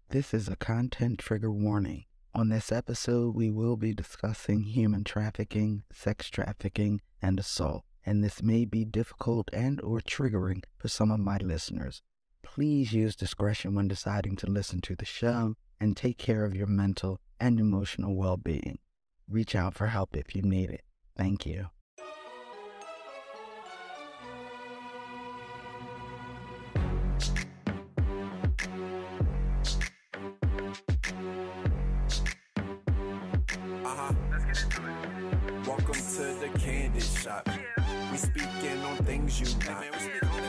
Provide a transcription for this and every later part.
This is a content trigger warning. On this episode, we will be discussing human trafficking, sex trafficking, and assault, and this may be difficult and or triggering for some of my listeners. Please use discretion when deciding to listen to the show and take care of your mental and emotional well-being. Reach out for help if you need it. Thank you. Let's get into it. Welcome to the Candid Shop. We speaking on things you not.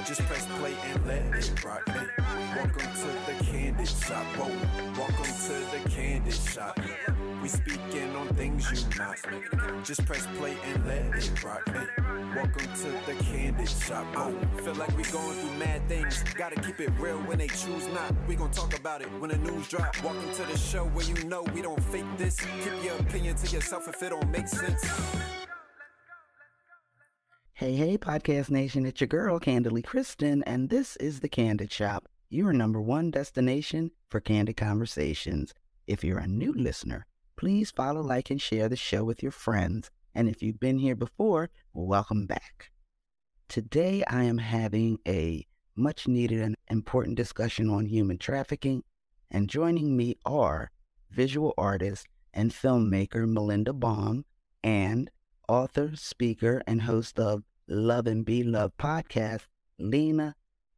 Just press play and let it rock. Welcome to the Candid Shop. Whoa. Welcome to the Candid Shop. We speaking on things you not. Just press play and let it rock. Welcome to the Candid Shop. Feel like we going through mad things. Gotta keep it real when they choose not. We gon' talk about it when the news drop. Welcome to the show where you know we don't fake this. Keep your opinion to yourself if it don't make sense. Hey, Podcast Nation, it's your girl, Candidly Kristen, and this is the Candid Shop, your number one destination for candid conversations. If you're a new listener, please follow, like, and share the show with your friends. And if you've been here before, welcome back. Today, I am having a much needed and important discussion on human trafficking, and joining me are visual artist and filmmaker Malinda Baum and author, speaker, and host of Love and Be Loved podcast, Lena,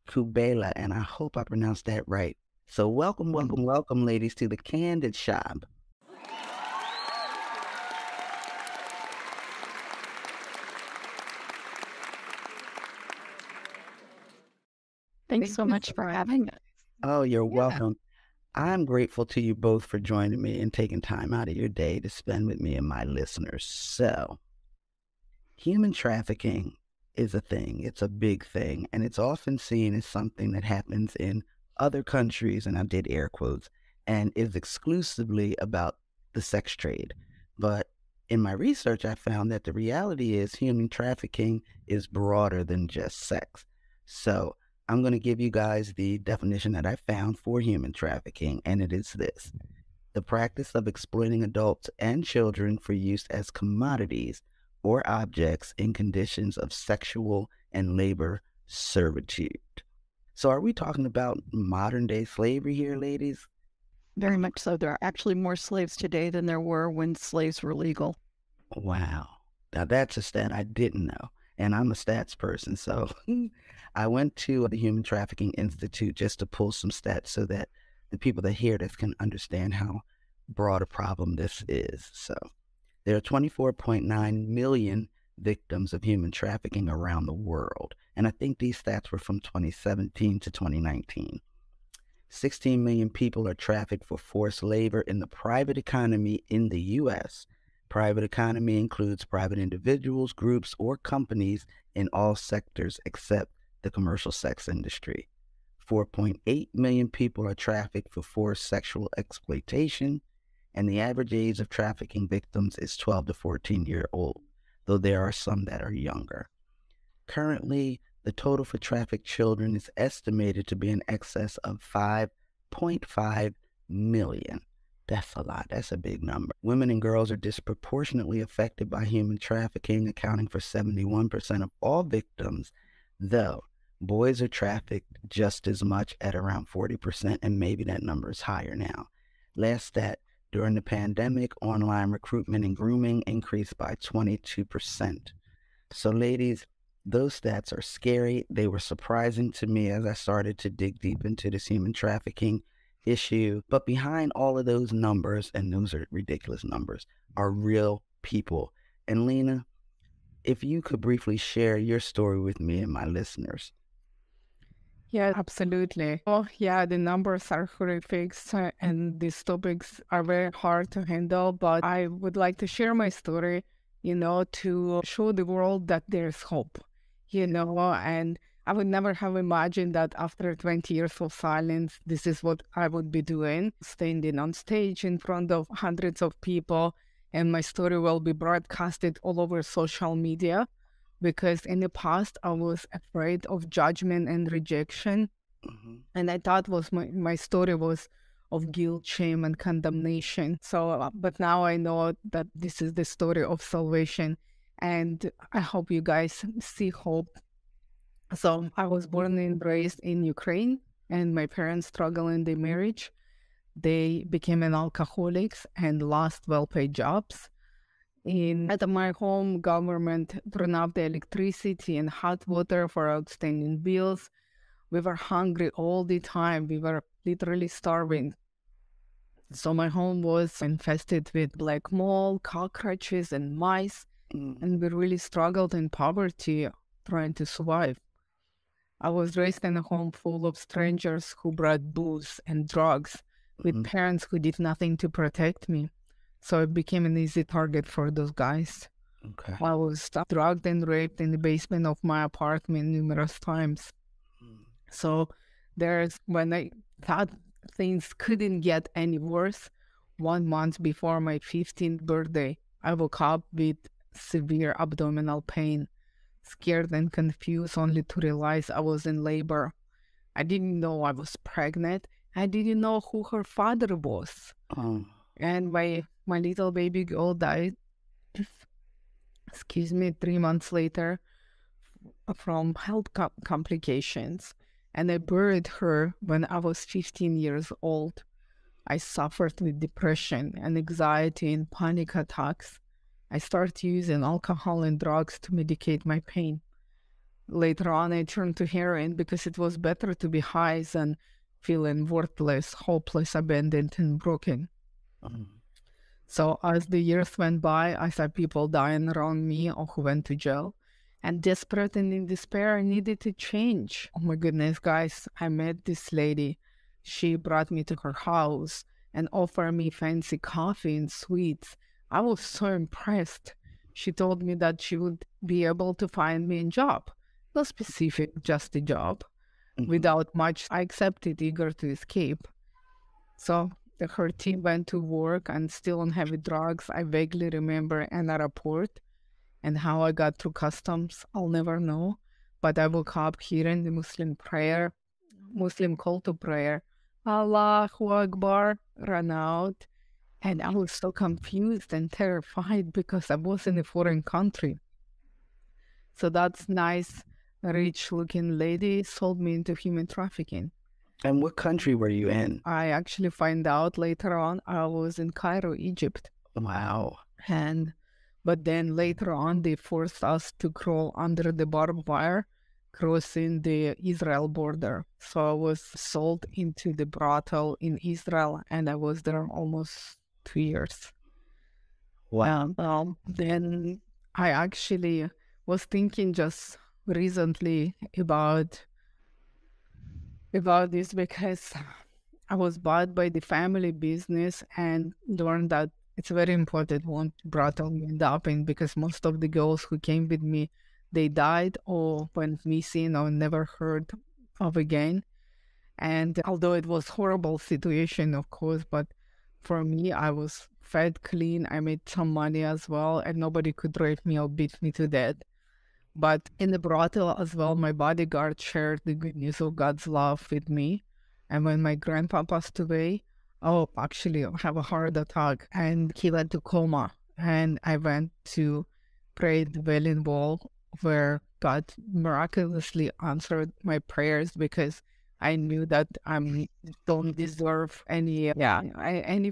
Cebula, and I hope I pronounced that right. So welcome, ladies, to the Candid Shop. Thanks so much for having us. Oh, you're welcome. I'm grateful to you both for joining me and taking time out of your day to spend with me and my listeners. So, human trafficking is a thing. It's a big thing, and it's often seen as something that happens in other countries, and I did air quotes, and is exclusively about the sex trade. But in my research, I found that the reality is human trafficking is broader than just sex. So I'm going to give you guys the definition that I found for human trafficking, and it is this: the practice of exploiting adults and children for use as commodities or objects in conditions of sexual and labor servitude. So are we talking about modern day slavery here, ladies? Very much so. There are actually more slaves today than there were when slaves were legal. Wow. Now that's a stat I didn't know. And I'm a stats person, so I went to the Human Trafficking Institute just to pull some stats so that the people that hear this can understand how broad a problem this is. So there are 24.9 million victims of human trafficking around the world. And I think these stats were from 2017 to 2019. 16 million people are trafficked for forced labor in the private economy in the U.S. Private economy includes private individuals, groups, or companies in all sectors except the commercial sex industry. 4.8 million people are trafficked for forced sexual exploitation, and the average age of trafficking victims is 12 to 14-year-old, though there are some that are younger. Currently, the total for trafficked children is estimated to be in excess of 5.5 million. That's a lot. That's a big number. Women and girls are disproportionately affected by human trafficking, accounting for 71% of all victims, though boys are trafficked just as much at around 40%, and maybe that number is higher now. Last stat, during the pandemic, online recruitment and grooming increased by 22%. So ladies, those stats are scary. They were surprising to me as I started to dig deep into this human trafficking issue. But behind all of those numbers, and those are ridiculous numbers, are real people. And Lena, if you could briefly share your story with me and my listeners. Yeah, absolutely. Oh, yeah, the numbers are horrific, and these topics are very hard to handle, but I would like to share my story, to show the world that there's hope, and I would never have imagined that after 20 years of silence, this is what I would be doing, standing on stage in front of hundreds of people, and my story will be broadcasted all over social media. Because in the past, I was afraid of judgment and rejection. Mm-hmm. And I thought my story was of guilt, shame, and condemnation. So, but now I know that this is the story of salvation, and I hope you guys see hope. So I was born and raised in Ukraine, and my parents struggled in their marriage. They became an alcoholics and lost well-paid jobs. At my home, government turned off the electricity and hot water for outstanding bills. We were hungry all the time. We were literally starving. So my home was infested with black mold, cockroaches, and mice, and we really struggled in poverty trying to survive. I was raised in a home full of strangers who brought booze and drugs, with parents who did nothing to protect me. So I became an easy target for those guys. Okay. I was drugged and raped in the basement of my apartment numerous times. So when I thought things couldn't get any worse, 1 month before my 15th birthday, I woke up with severe abdominal pain, scared and confused, only to realize I was in labor. I didn't know I was pregnant. I didn't know who her father was. And my little baby girl died, 3 months later from health complications. And I buried her when I was 15 years old. I suffered with depression and anxiety and panic attacks. I started using alcohol and drugs to medicate my pain. Later on, I turned to heroin because it was better to be high than feeling worthless, hopeless, abandoned, and broken. So as the years went by, I saw people dying around me or who went to jail. And desperate and in despair, I needed to change. Oh my goodness, guys, I met this lady. She brought me to her house and offered me fancy coffee and sweets. I was so impressed. She told me that she would be able to find me a job. Not specific, just a job. Without much, I accepted, eager to escape. So her team went to work and still on heavy drugs. I vaguely remember an airport and how I got through customs. I'll never know. But I woke up hearing the Muslim call to prayer. Allahu Akbar, ran out. And I was so confused and terrified because I was in a foreign country. So that's nice, rich-looking lady sold me into human trafficking. And what country were you in? I actually find out later on I was in Cairo, Egypt. Wow. But then later on they forced us to crawl under the barbed wire, crossing the Israel border. So I was sold into the brothel in Israel, and I was there almost 2 years. Wow. Then I actually was thinking just recently about this because I was bought by the family business and learned that it's very important what brothel you end up in, because most of the girls who came with me, they died or went missing or never heard of again. And although it was horrible situation, of course, but for me, I was fed clean. I made some money as well, and nobody could rape me or beat me to death. But in the brothel as well, my bodyguard shared the good news of God's love with me. And when my grandpa passed away, actually, I have a heart attack, and he went to coma. And I went to pray at the Wailing Wall, where God miraculously answered my prayers, because I knew that I don't deserve any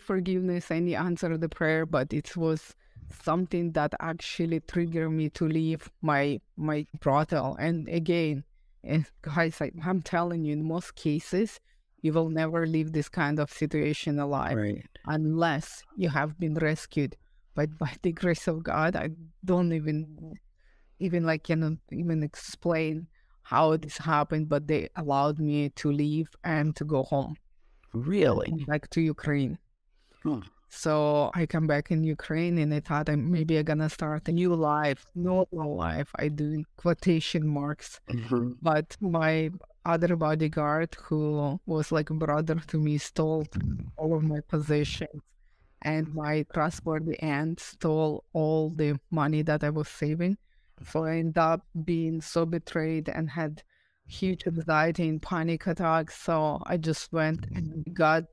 forgiveness, any answer to the prayer, but it was something that actually triggered me to leave my brothel. And again, guys, I'm telling you, in most cases, you will never leave this kind of situation alive, Right. unless you have been rescued. But by the grace of God, I don't even cannot even explain how this happened, but they allowed me to leave and to go home. Really? Back to Ukraine. So I come back in Ukraine, and I thought maybe I'm gonna start a new life, normal life. I do in quotation marks. But my other bodyguard, who was like a brother to me, stole all of my possessions. And my trustworthy aunt stole all the money that I was saving. So I ended up being so betrayed and had huge anxiety and panic attacks. So I just went and got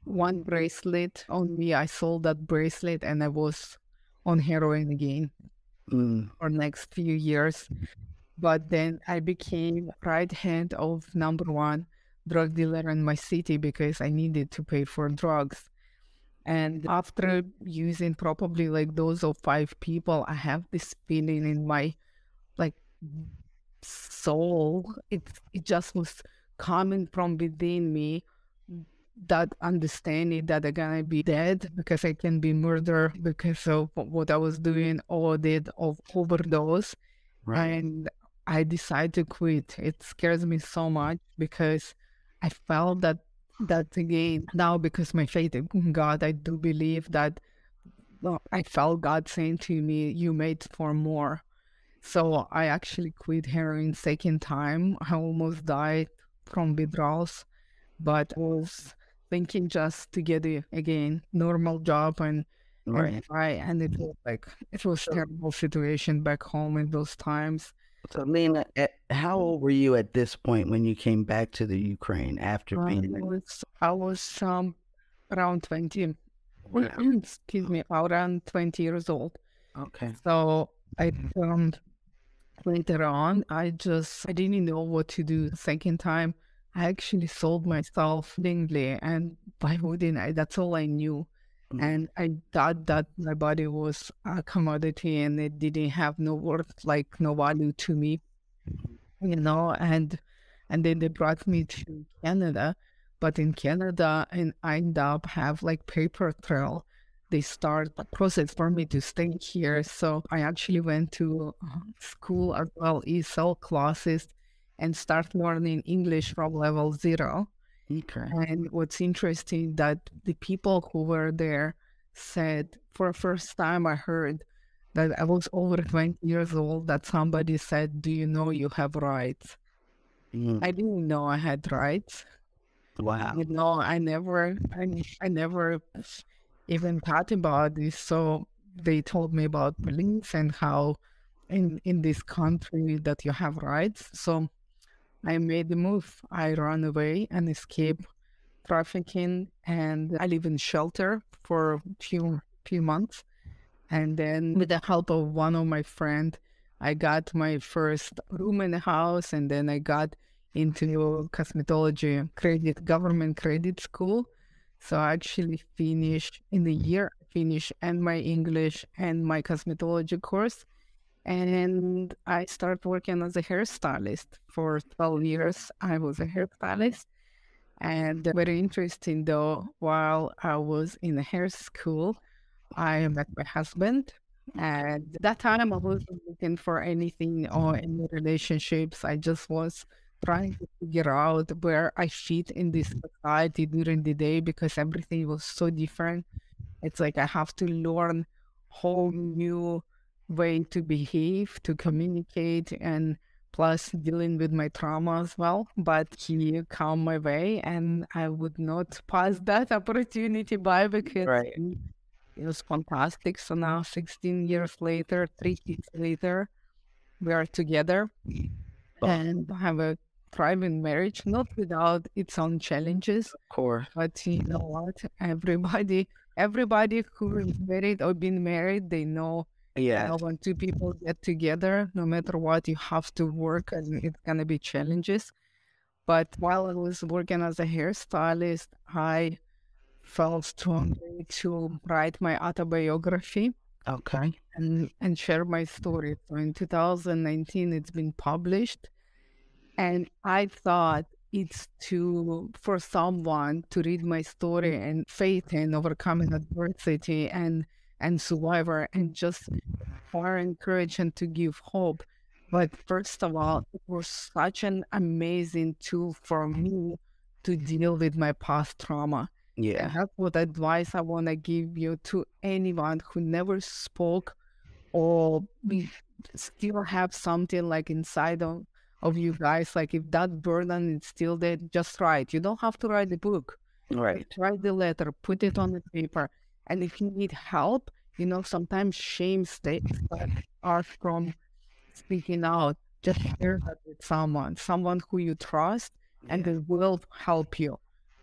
one bracelet on me. I sold that bracelet and I was on heroin again for next few years. But then I became right hand of number one drug dealer in my city because I needed to pay for drugs. And after using probably like those of 5 people, I have this feeling in my like soul. It just was coming from within me, that understanding that I'm gonna be dead because I can be murdered because of what I was doing or did of overdose. Right. And I decided to quit. It scares me so much because I felt that again now, because my faith in God, I do believe that, well, I felt God saying to me, "You made for more." So I actually quit heroin second time. I almost died from withdrawals, but I was thinking just to get again normal job and Right. try. And it was like it was terrible situation back home in those times. So, Lena, how old were you at this point when you came back to the Ukraine after being in? I was around 20. Excuse me, around 20 years old. Okay. So I later on, I didn't know what to do. Second time, I actually sold myself willingly, and why wouldn't I? That's all I knew. And I thought that my body was a commodity and it didn't have no worth, like no value to me, and then they brought me to Canada. But in Canada, and I end up have like paper trail. They start a process for me to stay here. So I actually went to school as well, ESL classes, and start learning English from level 0. Okay. And what's interesting that the people who were there said, for the first time I heard that I was over 20 years old, that somebody said, "Do you know you have rights?" I didn't know I had rights. Wow. I never even thought about this. So they told me about police and how in this country that you have rights. So I made the move. I ran away and escaped trafficking, and I live in shelter for a few months. And then with the help of one of my friend, I got my first room in the house, and then I got into cosmetology government credit school. So I actually finished in the year, and my English and my cosmetology course. And I started working as a hairstylist for 12 years. I was a hairstylist. And very interesting though, while I was in the hair school, I met my husband. And that time I wasn't looking for anything or any relationships. I just was trying to figure out where I fit in this society during the day because everything was so different. It's like I have to learn whole new way to behave, to communicate, and plus dealing with my trauma as well. But he come my way, and I would not pass that opportunity by because Right. it was fantastic. So now, 16 years later, 3 kids later, we are together and have a thriving marriage, not without its own challenges. Of course. But you know what? Everybody who is married or been married, they know Yeah. when two people get together, no matter what, you have to work and it's gonna be challenges. But while I was working as a hairstylist, I felt strongly to write my autobiography Okay. and share my story. So in 2019, it's been published. And I thought it's for someone to read my story and faith in overcoming adversity and survivor and just for encouragement to give hope. But first of all, it was such an amazing tool for me to deal with my past trauma. Yeah. And that's what advice I want to give you to anyone who never spoke or we still have something like inside of you guys. Like if that burden is still there, just write. You don't have to write the book. Right. Just write the letter, put it on the paper. And if you need help, sometimes shame starts from speaking out. Just share that with someone who you trust, and they will help you.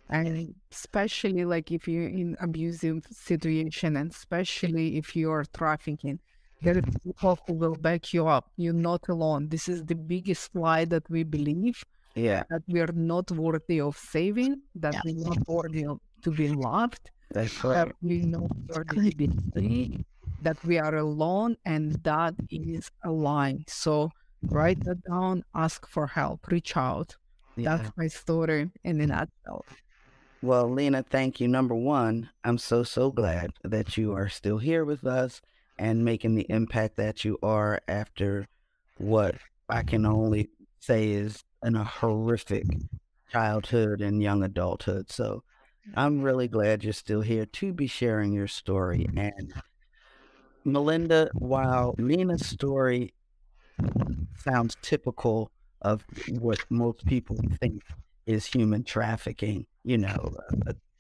And especially like if you're in abusive situation, and especially if you are trafficking, there are people who will back you up. You're not alone. This is the biggest lie that we believe, Yeah, that we are not worthy of saving, that Yeah. we're not worthy of, to be loved, that's that right. we not worthy to be free, that we are alone, and that is a lie. So write that down, ask for help, reach out. Yeah. That's my story in a nutshell. Well, Lena, thank you. Number one, I'm so glad that you are still here with us and making the impact that you are after what I can only say is a horrific childhood and young adulthood. So I'm really glad you're still here to be sharing your story. And Malinda, while Lena's story sounds typical of what most people think is human trafficking, you know,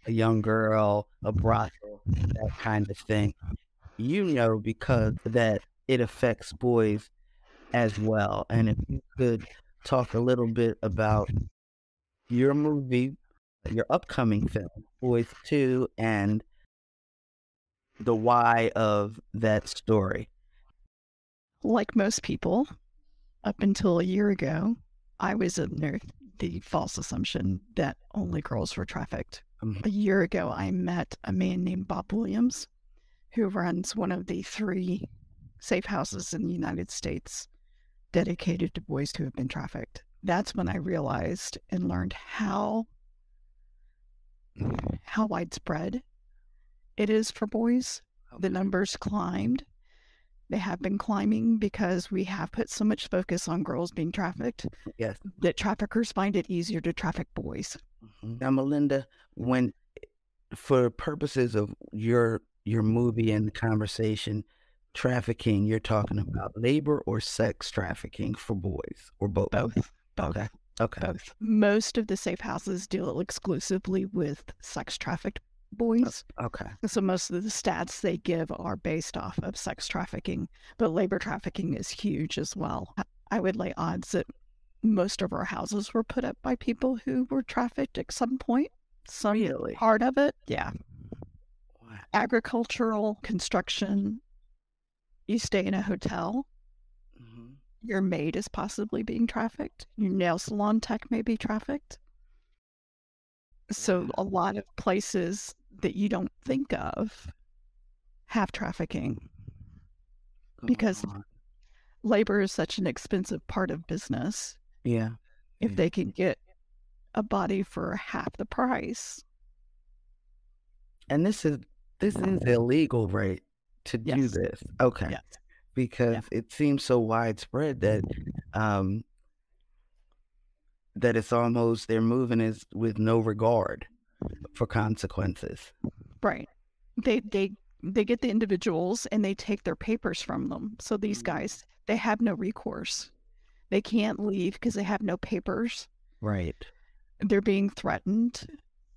a young girl, a brothel, that kind of thing. You know, because that it affects boys as well. And if you could talk a little bit about your movie, your upcoming film, Boys 2, and the why of that story. Like most people, up until a year ago, I was under the false assumption that only girls were trafficked. A year ago, I met a man named Bob Williams, who runs one of the 3 safe houses in the United States dedicated to boys who have been trafficked. That's when I realized and learned how widespread it is for boys. The numbers climbed. They have been climbing because we have put so much focus on girls being trafficked Yes. that traffickers find it easier to traffic boys. Now, Malinda, when for purposes of your movie and the conversation, trafficking, you're talking about labor or sex trafficking for boys, or both? Both. Okay. Okay. Both. Most of the safe houses deal exclusively with sex trafficked boys. Okay. So most of the stats they give are based off of sex trafficking, but labor trafficking is huge as well. I would lay odds that most of our houses were put up by people who were trafficked at some point. Some Really? part of it. Yeah. Wow. Agricultural, construction. You stay in a hotel. Mhm. Your maid is possibly being trafficked. Your nail salon tech may be trafficked. So a lot of places that you don't think of have trafficking because labor is such an expensive part of business. Yeah. If they can get a body for half the price. And this is illegal, right? To do Yes. this. Okay. Yes. Because it seems so widespread that that it's almost they're moving is with no regard for consequences. Right. They get the individuals and they take their papers from them. So these guys, they have no recourse. They can't leave because they have no papers. Right. They're being threatened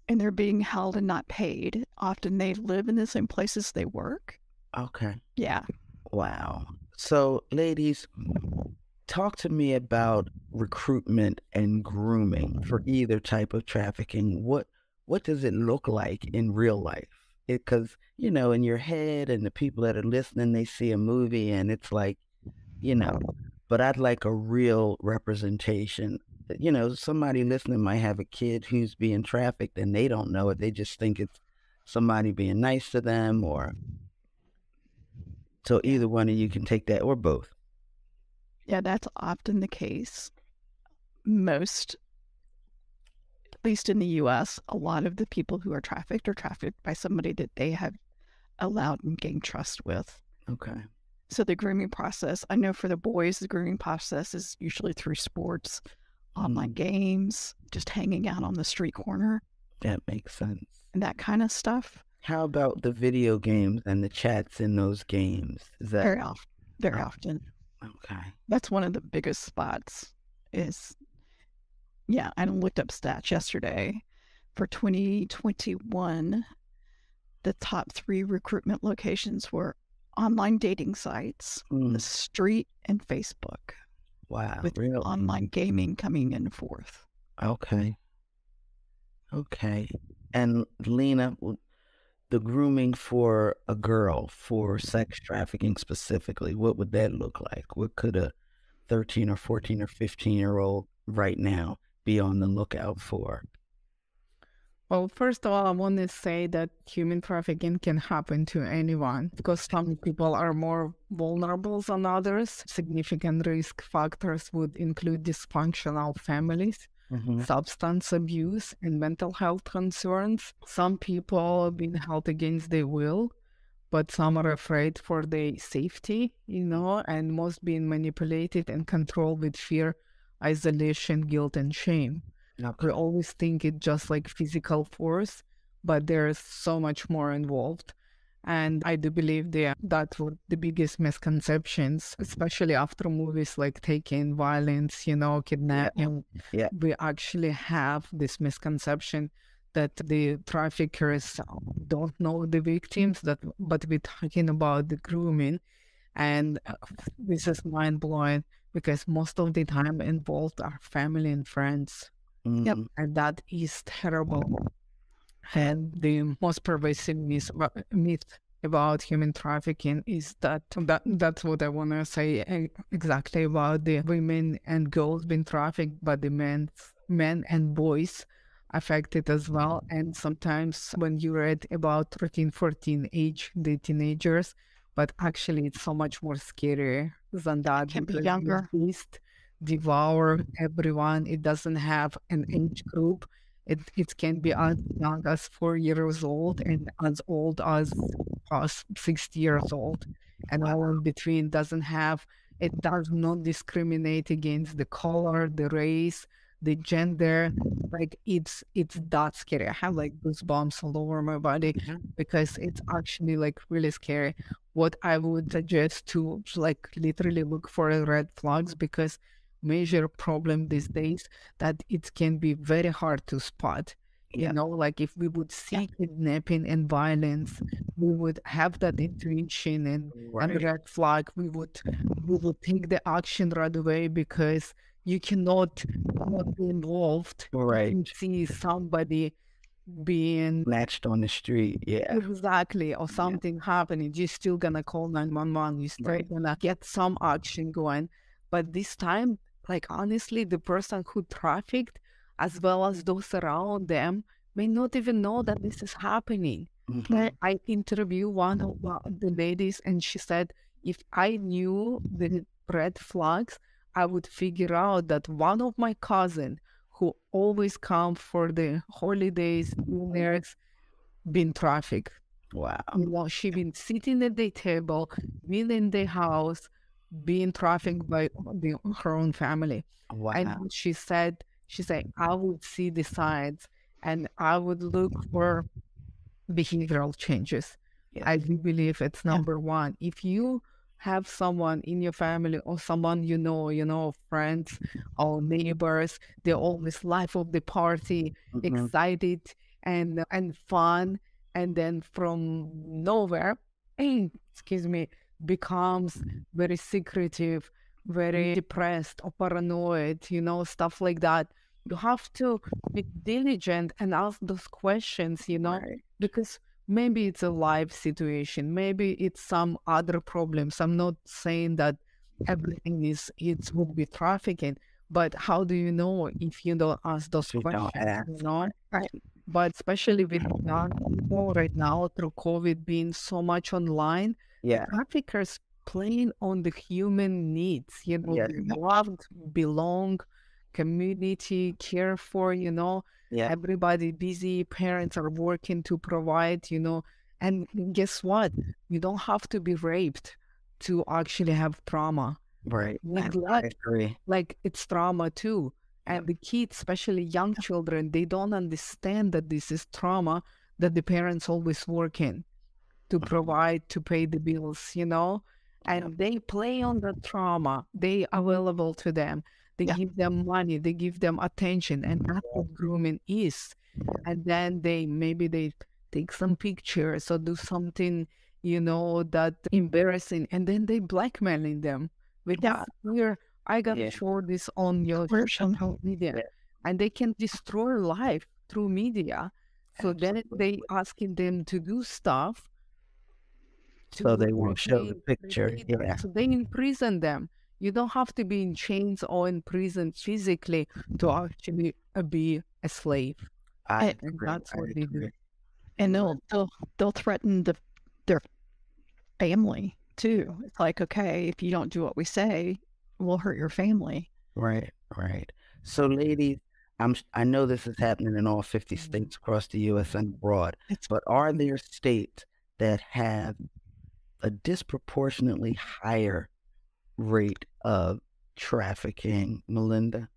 and they're being held and not paid. Often they live in the same places they work. Okay. Yeah. Wow. So, ladies, talk to me about recruitment and grooming for either type of trafficking. What does it look like in real life? Because, you know, in your head and the people that are listening, they see a movie and it's like, you know, but I'd like a real representation. You know, somebody listening might have a kid who's being trafficked and they don't know it. They just think it's somebody being nice to them, or so either one of you can take that, or both. Yeah, that's often the case. Most, at least in the U.S., a lot of the people who are trafficked by somebody that they have allowed and gained trust with. Okay. So the grooming process, I know for the boys, the grooming process is usually through sports, online games, just hanging out on the street corner. That makes sense. And that kind of stuff. How about the video games and the chats in those games? Is that Very often. Very often. okay? That's one of the biggest spots is, yeah, I looked up stats yesterday. For 2021, the top 3 recruitment locations were online dating sites, the street, and Facebook. Wow. With Really? online gaming coming in 4th. Okay. Okay. And Lena, the grooming for a girl for sex trafficking specifically, what would that look like? What could a 13 or 14 or 15-year-old right now be on the lookout for? Well, first of all, I want to say that human trafficking can happen to anyone because some people are more vulnerable than others. Significant risk factors would include dysfunctional families, substance abuse, and mental health concerns. Some people have been held against their will, but some are afraid for their safety, and most being manipulated and controlled with fear, isolation, guilt, and shame. Okay. We always think it's just like physical force, but there's so much more involved. And I do believe that were the biggest misconceptions, especially after movies like Taken, violence, kidnapping. Yeah. We actually have this misconception that the traffickers don't know the victims, but we're talking about the grooming. And this is mind-blowing because most of the time involved are family and friends. Yep. And that is terrible. And the most pervasive myth about human trafficking is that's what I want to say exactly about the women and girls being trafficked, but the men and boys affected as well. And sometimes when you read about 13, 14 age, the teenagers, but actually it's so much more scary than that. Can be because younger. the beast devour everyone. It doesn't have an age group. It can be as young as 4 years old and as old as 60 years old. And all in between it does not discriminate against the color, the race, the gender. Like it's that scary. I have like goosebumps all over my body because it's actually like really scary. What I would suggest to like literally look for red flags, because major problem these days that it can be very hard to spot. Like if we would see kidnapping and violence, we would have that intuition and red flag. We would take the action right away because you cannot not be involved. Right. You see somebody being Snatched on the street. Yeah. exactly, or something happening, you're still gonna call 911. You're still gonna get some action going. But this time, like honestly, the person who trafficked, as well as those around them, may not even know that this is happening. I interviewed one of the ladies, and she said, if I knew the red flags, I would figure out that one of my cousin who always come for the holidays, New Year's, been trafficked. Wow. She been sitting at the table, been in the house, being trafficked by her own family. Wow. And she said, I would see the signs and I would look for behavioral changes. I do believe it's number one. If you have someone in your family or someone friends or neighbors, they're always life of the party, excited and fun, and then from nowhere, excuse me, becomes very secretive, very depressed or paranoid, stuff like that. You have to be diligent and ask those questions, because maybe it's a life situation, maybe it's some other problems. I'm not saying that everything it will be trafficking, but how do you know if you don't ask those questions? Right. But especially with young people right now through COVID being so much online, traffickers playing on the human needs, loved, belong, community, care for, everybody busy, parents are working to provide, and guess what? You don't have to be raped to actually have trauma. Right. Neglect, I agree. like it's trauma too. And the kids, especially young children, they don't understand that this is trauma, that the parents always working to provide, to pay the bills, and they play on the trauma. They available to them. They give them money, they give them attention, and that's what grooming is. And then they take some pictures or do something, that embarrassing, and then they blackmailing them with fear. I gotta show this on your social media, and they can destroy life through media. So then they asking them to do stuff. So they won't show the picture. Yeah. So they imprison them. You don't have to be in chains or in prison physically to actually be a slave. And that's what they do. And they'll threaten their family too. It's like, okay, if you don't do what we say, we'll hurt your family. Right. So, ladies, I know this is happening in all 50 states across the U.S. and abroad, but are there states that have a disproportionately higher rate of trafficking, Malinda?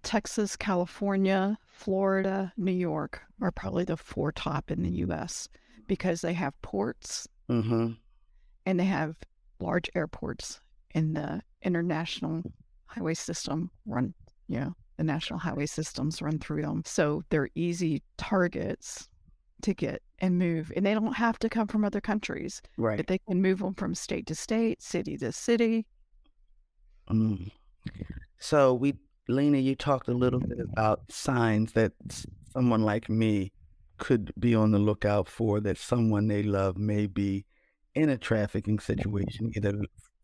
Texas, California, Florida, New York are probably the 4 top in the U.S. because they have ports and they have large airports, and the international highway system the national highway systems run through them. So they're easy targets to get and move, and they don't have to come from other countries. Right. But they can move them from state to state, city to city. So Lena, you talked a little bit about signs that someone like me could be on the lookout for, that someone they love may be in a trafficking situation, either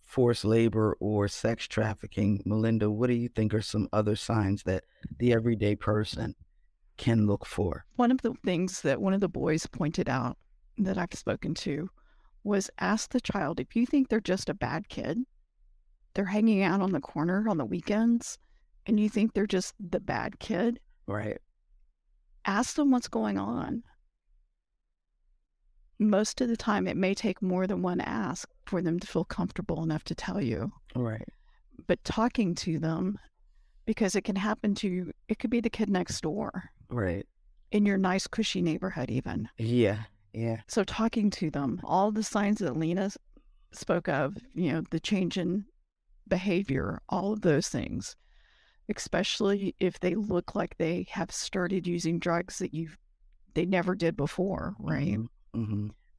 forced labor or sex trafficking. Malinda, what do you think are some other signs that the everyday person can look for? One of the things that one of the boys pointed out that I've spoken to was, ask the child, if you think they're just a bad kid, they're hanging out on the corner on the weekends, and you think they're just the bad kid, right? Ask them what's going on. Most of the time, it may take more than one ask for them to feel comfortable enough to tell you. Right. But talking to them, because it can happen to you, it could be the kid next door. Right. In your nice, cushy neighborhood even. Yeah. So talking to them, all the signs that Lena spoke of, the change in behavior, all of those things, especially if they look like they have started using drugs that they never did before, right?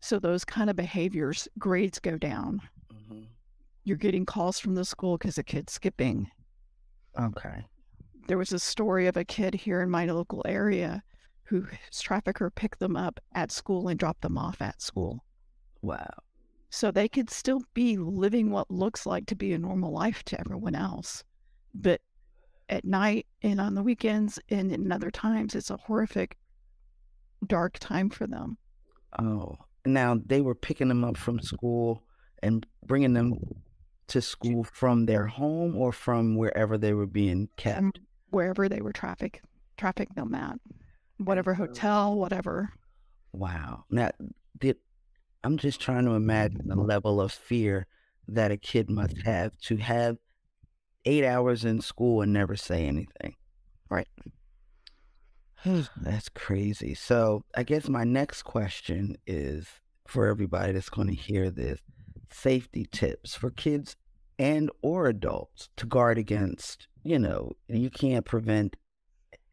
So those kind of behaviors, grades go down. You're getting calls from the school because a kid's skipping. Okay. There was a story of a kid here in my local area whose trafficker picked them up at school and dropped them off at school. Wow. So they could still be living what looks like to be a normal life to everyone else. But at night and on the weekends and in other times, it's a horrific, dark time for them. Oh, now they were picking them up from school and bringing them to school from their home or from wherever they were being kept? From wherever they were trafficked them at. Whatever hotel, whatever. Wow. Now, I'm just trying to imagine the level of fear that a kid must have to have 8 hours in school and never say anything. Right. That's crazy. So I guess my next question is for everybody that's going to hear this: safety tips for kids and or adults to guard against, you can't prevent,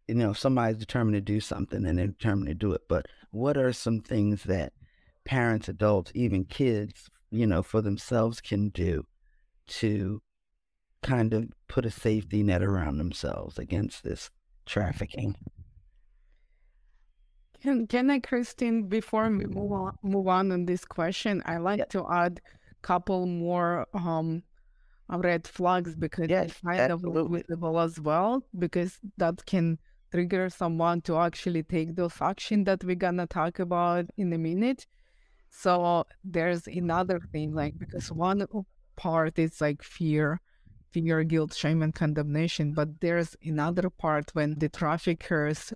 if somebody's determined to do something and they're determined to do it, but what are some things that parents, adults, even kids, for themselves can do to kind of put a safety net around themselves against this trafficking? Can I, Christine, before we move on this question, I like to add a couple more red flags, because it's kind of visible as well, because that can trigger someone to actually take those action that we're gonna talk about in a minute. So there's another thing, because one part is fear, guilt, shame, and condemnation. But there's another part when the traffickers,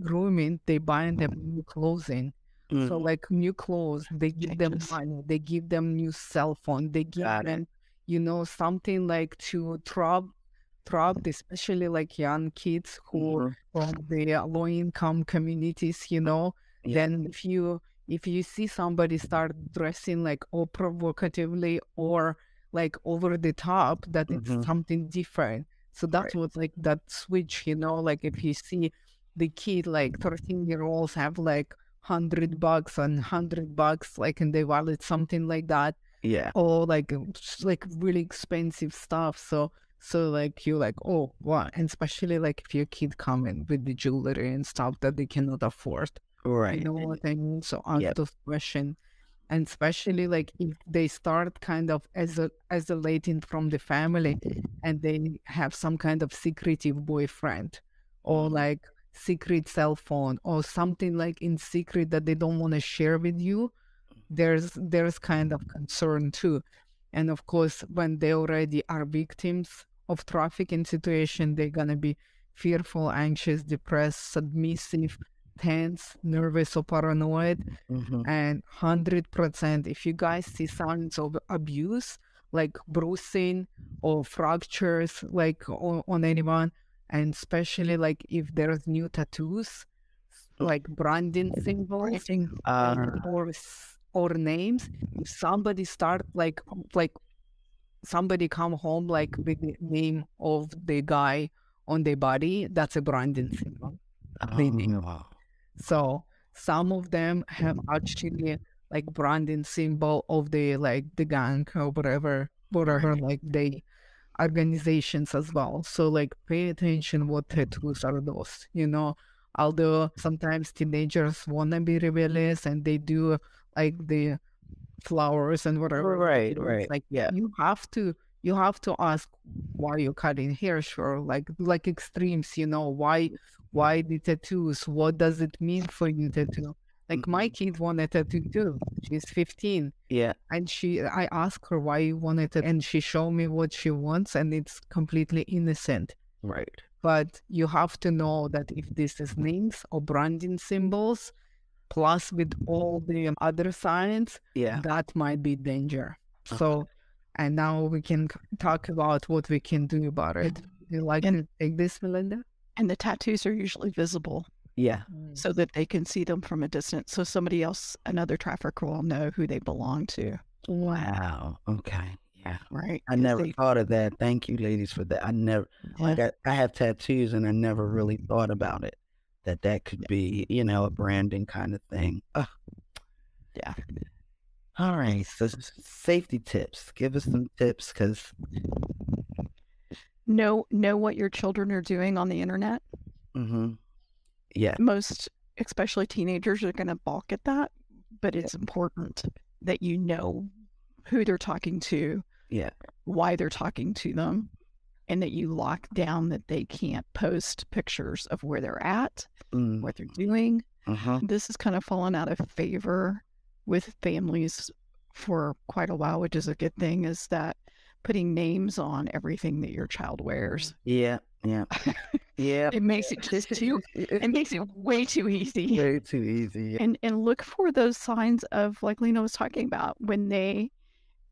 grooming, they buy them new clothing. So new clothes, they give them money, they give them new cell phone, they give them, something to trap, especially young kids who from the low income communities, Then if you see somebody start dressing or provocatively or over the top, that it's something different. So that's what that switch, if you see the kid 13-year-olds have $100 and $100 in their wallet, something like that. Yeah. Or really expensive stuff. So So like you like, oh wow, and especially like if your kid come in with the jewelry and stuff that they cannot afford, you Right. know what I mean? So ask Yep. those questions. And especially like if they start kind of isolating from the family and they have some kind of secretive boyfriend or like secret cell phone or something like in secret that they don't want to share with you, there's kind of concern too. And of course, when they already are victims of trafficking situation, they're gonna be fearful, anxious, depressed, submissive, tense, nervous, or paranoid. And 100%, if you guys see signs of abuse, like bruising or fractures, like on anyone, and especially like if there's new tattoos, like branding symbols or names, if somebody start like somebody come home like with the name of the guy on their body, that's a branding symbol. Wow. So some of them have actually like branding symbol of the like the gang or whatever like they organizations as well. So like pay attention what tattoos are those, you know. Although sometimes teenagers wanna be rebellious and they do like the flowers and whatever. Right. It's Right. like Yeah. you have to ask why you're cutting hair, sure. Like extremes, you know, why the tattoos? What does it mean for you tattoo? Like my kid wanted a tattoo too. She's 15. Yeah. And I asked her why you wanted it, and she showed me what she wants, and it's completely innocent. Right. But you have to know that if this is names or branding symbols, plus with all the other signs, Yeah. that might be danger. So, and now we can talk about what we can do about it. Do you like to take this, Malinda? And the tattoos are usually visible Yeah. so that they can see them from a distance. So somebody else, another trafficker, will know who they belong to. Wow. Okay. Yeah. Right. I never thought of that. Thank you, ladies, for that. I never, like, I have tattoos and I never really thought about it, that could be, you know, a branding kind of thing. Yeah. All right. So safety tips. Give us some tips, because Know what your children are doing on the internet. Yeah. Most, especially teenagers, are going to balk at that, but it's important that you know who they're talking to, why they're talking to them, and that you lock down that they can't post pictures of where they're at, what they're doing. This has kind of fallen out of favor with families for quite a while, which is a good thing, is that putting names on everything that your child wears. Yeah. It makes it just it makes it way too easy. Way too easy. And look for those signs of, like Lena was talking about, when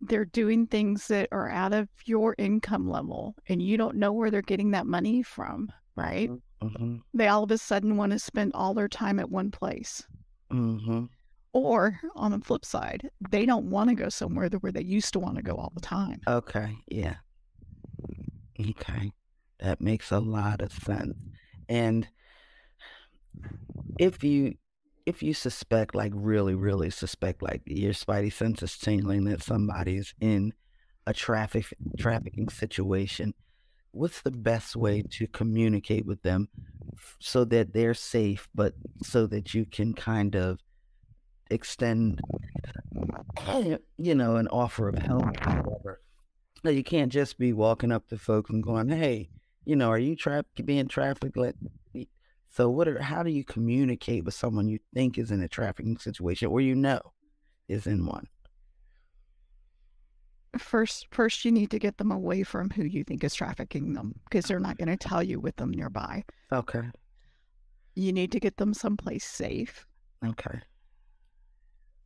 they're doing things that are out of your income level and you don't know where they're getting that money from, right? They all of a sudden want to spend all their time at one place. Or on the flip side, they don't want to go somewhere where they used to want to go all the time. Okay. Yeah. Okay. That makes a lot of sense. And if you suspect, like really suspect, like your spidey sense is tingling that somebody's in a trafficking situation, what's the best way to communicate with them so that they're safe, but so that you can kind of extend, you know, an offer of help or whatever? No, you can't just be walking up to folks and going, hey, you know, are you being trafficked? So how do you communicate with someone you think is in a trafficking situation or you know is in one? First you need to get them away from who you think is trafficking them, because they're not going to tell you with them nearby. Okay. You need to get them someplace safe. Okay.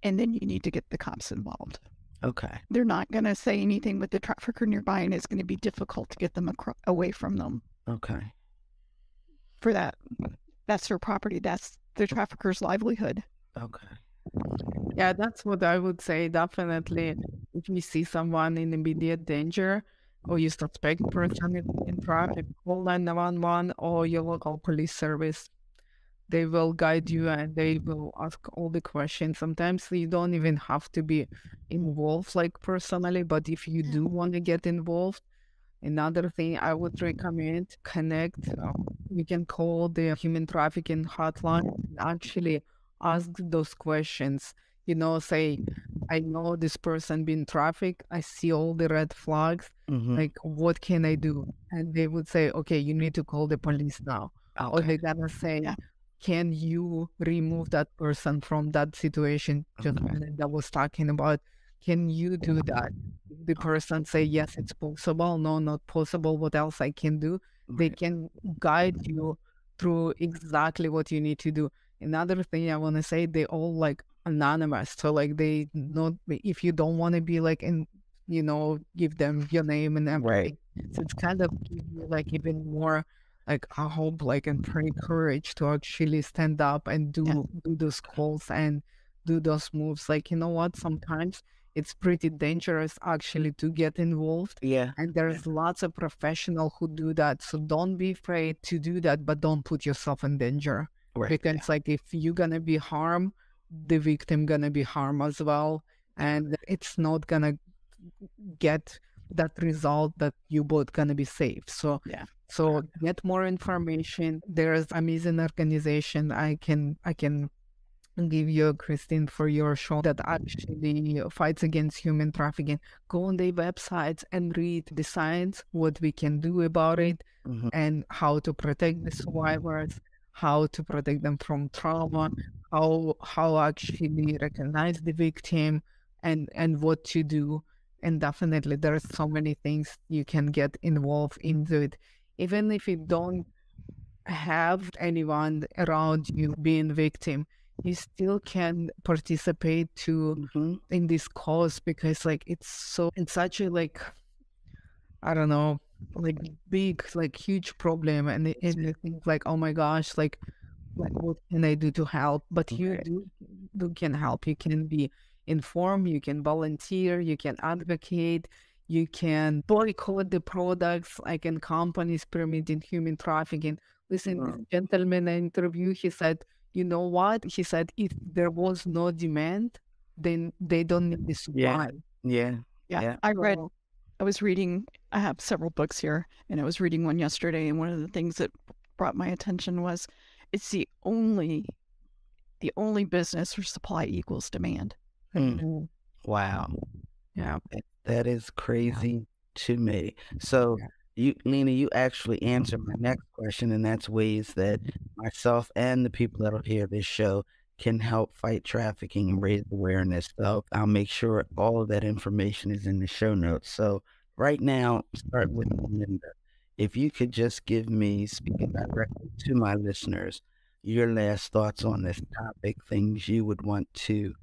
And then you need to get the cops involved. Okay. They're not going to say anything with the trafficker nearby, and it's going to be difficult to get them away from them. Okay. For that's their property. That's the trafficker's livelihood. Okay. Yeah, that's what I would say. Definitely, if you see someone in immediate danger or you suspect person in traffic, call 911 or your local police service. They will guide you and they will ask all the questions. Sometimes you don't even have to be involved like personally, but if you do want to get involved, Another thing I would recommend, connect. You can call the human trafficking hotline and actually ask those questions. Say, I know this person being trafficked. I see all the red flags. Like, what can I do? And they would say, okay, you need to call the police now. Or they're gonna say, can you remove that person from that situation? Just Malinda was talking about, can you do that? The person say, yes, it's possible. No, not possible. What else I can do? They can guide you through exactly what you need to do. Another thing I want to say, they all like anonymous. So like they not, if you don't want to be like in, give them your name and everything. So it's kind of give you like even more like I hope like and pray courage to actually stand up and do those calls and do those moves. Like, you know what? Sometimes it's pretty dangerous actually to get involved. And there's lots of professionals who do that. So don't be afraid to do that, but don't put yourself in danger. Because like if you're gonna be harmed, the victim gonna be harmed as well. And it's not gonna get that result that you both gonna be safe. So get more information. There's amazing organization I can give you, Christine, for your show that actually fights against human trafficking. Go on their websites and read the science, what we can do about it, and how to protect the survivors, how to protect them from trauma, how actually recognize the victim, and what to do. And definitely there's so many things you can get involved into it. Even if you don't have anyone around you being victim, you still can participate in this cause, because like it's such a like, I don't know, like big, like huge problem. And you think like, oh my gosh, like what can I do to help? But you can help. You can be informed, you can volunteer, you can advocate, you can boycott the products like in companies permitting human trafficking. Listen, this gentleman in an interview, he said, you know what? He said, if there was no demand, then they don't need the supply. I was reading, I have several books here, and I was reading one yesterday, and one of the things that brought my attention was it's the only business where supply equals demand. Wow. That is crazy to me. So Lena, you actually answered my next question, and that's ways that myself and the people that'll hear this show can help fight trafficking and raise awareness. So I'll make sure all of that information is in the show notes. So right now, start with Malinda. If you could just give me, speaking directly to my listeners, your last thoughts on this topic, things you would want to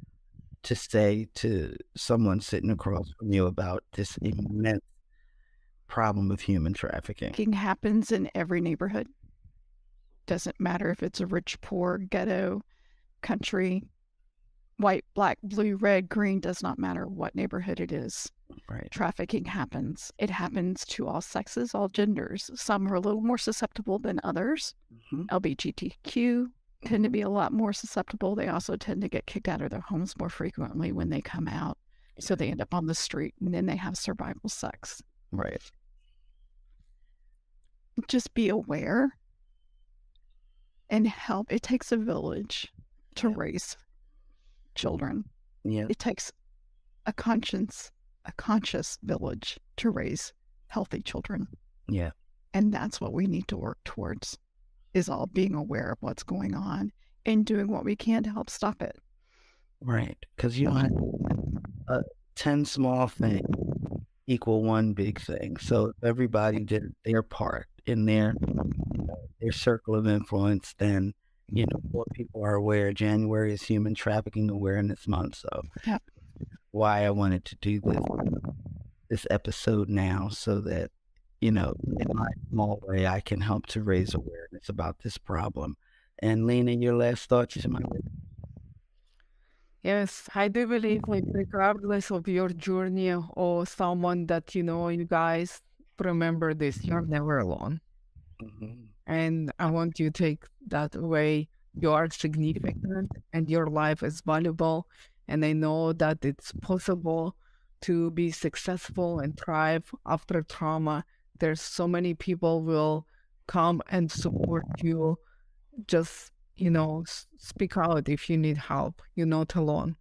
say to someone sitting across from you about this immense problem of human trafficking. Trafficking happens in every neighborhood. Doesn't matter if it's a rich, poor, ghetto, country, white, black, blue, red, green, does not matter what neighborhood it is. Trafficking happens. It happens to all sexes, all genders. Some are a little more susceptible than others. LGBTQ tend to be a lot more susceptible. They also tend to get kicked out of their homes more frequently when they come out. So they end up on the street, and then they have survival sex. Just be aware and help. It takes a village to raise children. It takes a conscious village to raise healthy children. And that's what we need to work towards, is all being aware of what's going on and doing what we can to help stop it. Because 10 small things equal one big thing. So if everybody did their part in their circle of influence, then more people are aware. January is Human Trafficking Awareness Month, so why I wanted to do this episode now, so that in my small way I can help to raise awareness about this problem. And Lena, your last thoughts to my listeners? Yes, I do believe, like, regardless of your journey or someone that you guys remember this, you're never alone. And I want you to take that away. You are significant and your life is valuable. And I know that it's possible to be successful and thrive after trauma. there's so many people will come and support you. Just, speak out if you need help. You're not alone.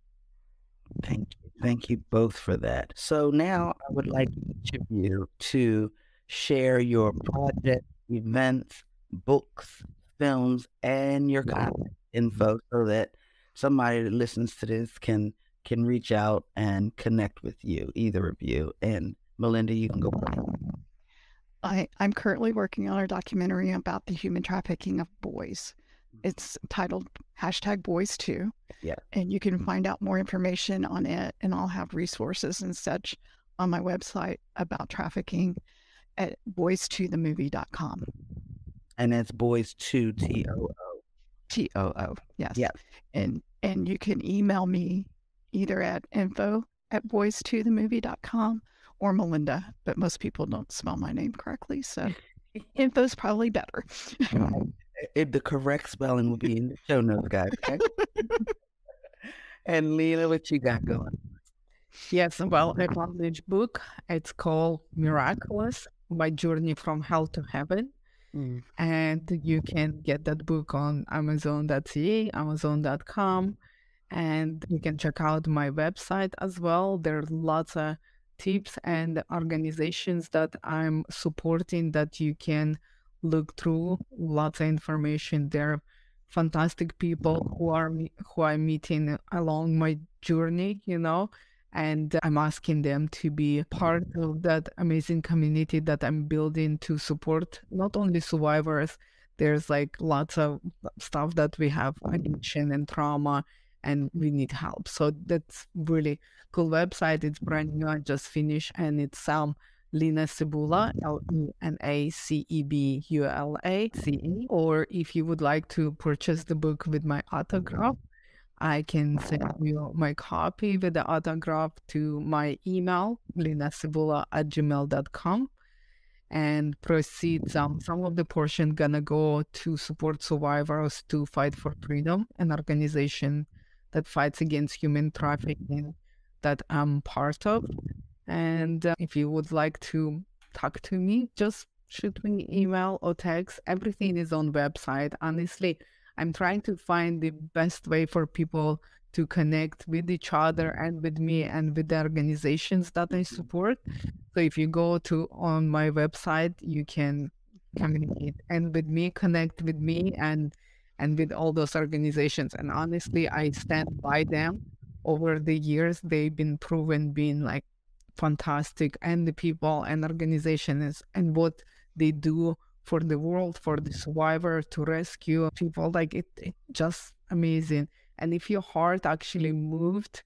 Thank you. Thank you both for that. So now I would like each of you to share your project, events, books, films, and your contact info so that somebody that listens to this can reach out and connect with you, either of you. And Malinda, you can go first. I'm currently working on a documentary about the human trafficking of boys. It's titled #Boys2. Yeah. And you can find out more information on it, and I'll have resources and such on my website about trafficking at boys2themovie.com. And that's boys2 TOO. TOO, yes. Yeah. And you can email me either at info@boys2themovie.com or Malinda, but most people don't spell my name correctly, so info's probably better. The correct spelling will be in the show notes, guys. Okay? And Lena, what you got going? Yes, well, I published a book. It's called Miraculous: My Journey from Hell to Heaven. And you can get that book on Amazon.ca, Amazon.com, and you can check out my website as well. There's lots of tips and organizations that I'm supporting that you can look through. Lots of information there. Fantastic people who I'm meeting along my journey, and I'm asking them to be part of that amazing community that I'm building to support not only survivors. There's like lots of stuff that we have addiction and trauma, and we need help. So that's really cool website. It's brand new. I just finished, and it's Lena Cebula, LenaCebula. Or if you would like to purchase the book with my autograph, I can send you my copy with the autograph to my email, lenacebula@gmail.com. And proceeds, some of the portion gonna go to support survivors to fight for freedom, an organization that fights against human trafficking that I'm part of. And if you would like to talk to me, just shoot me an email or text. Everything is on website. Honestly, I'm trying to find the best way for people to connect with each other and with me and with the organizations that I support. So if you go on my website, you can communicate and with me, connect with me and with all those organizations. And honestly, I stand by them. Over the years, they've been proven being like fantastic, and the people and organizations and what they do for the world, for the survivor, to rescue people, like it just amazing. And if your heart actually moved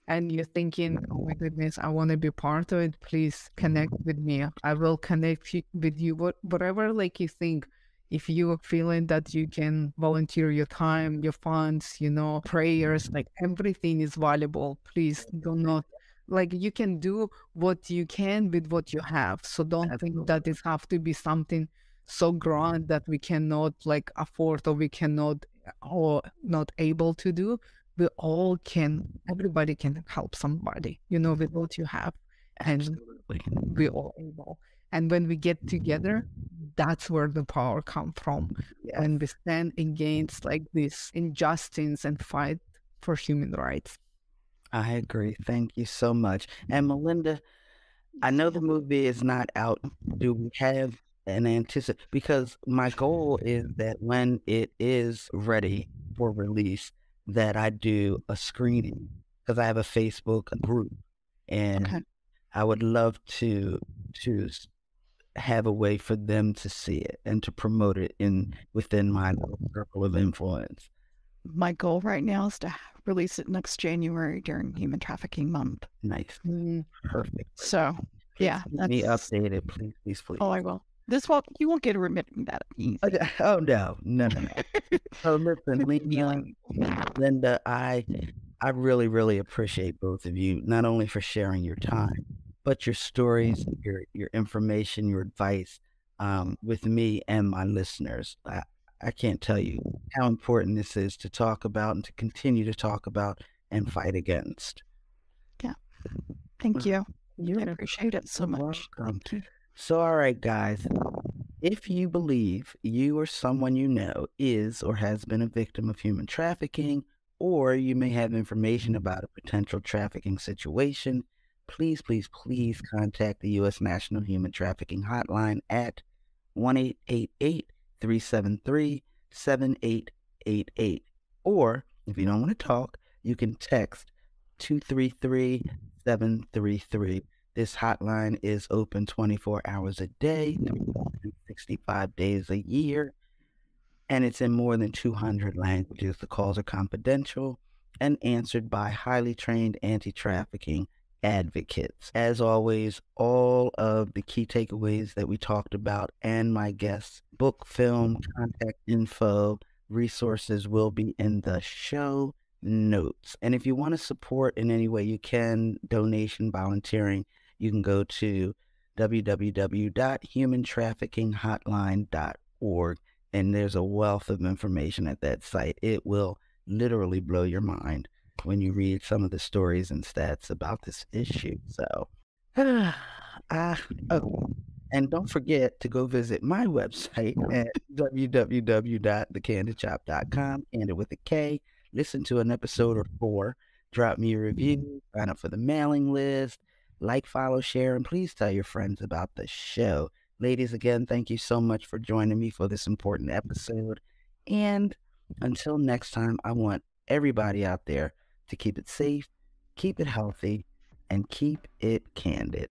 and you're thinking, oh my goodness, I want to be part of it, please connect with me. I will connect with you, whatever like you think. If you're feeling that you can volunteer your time, your funds, prayers, like everything is valuable. Please do not, like you can do what you can with what you have. So don't think that it have to be something so grand that we cannot like afford or we cannot or not able to do. We all can, everybody can help somebody, with what you have. And we all able. And when we get together, that's where the power comes from. Yes. When we stand against like this injustice and fight for human rights. I agree. Thank you so much. And Malinda, I know the movie is not out. Do we have an anticipation? Because my goal is that when it is ready for release, that I do a screening, because I have a Facebook group, and I would love to have a way for them to see it and to promote it within my little circle of influence. My goal right now is to release it next January during Human Trafficking Month. Nice. Perfect. So, yeah. Keep me updated, please. Oh, I will. You won't get a remittance that easy. Oh, no. So listen, Linda, I really, really appreciate both of you, not only for sharing your time, but your stories, your information, your advice with me and my listeners. I can't tell you how important this is to talk about and to continue to talk about and fight against. Yeah. Thank you. I appreciate it so much. Welcome. So, all right, guys, if you believe you or someone you know is or has been a victim of human trafficking, or you may have information about a potential trafficking situation, please, please, please contact the U.S. National Human Trafficking Hotline at 1-888-373-7888. Or, if you don't want to talk, you can text 233-733. This hotline is open 24 hours a day, 365 days a year, and it's in more than 200 languages. The calls are confidential and answered by highly trained anti-trafficking advocates. As always, all of the key takeaways that we talked about and my guests' book, film, contact info, resources will be in the show notes. And if you want to support in any way you can, donation, volunteering, you can go to www.humantraffickinghotline.org, and there's a wealth of information at that site. It will literally blow your mind when you read some of the stories and stats about this issue. So, oh, and don't forget to go visit my website at www.thecandidshop.com, Candid with a K. Listen to an episode or 4, drop me a review, sign up for the mailing list, like, follow, share, and please tell your friends about the show. Ladies, again, thank you so much for joining me for this important episode. And until next time, I want everybody out there to keep it safe, keep it healthy, and keep it candid.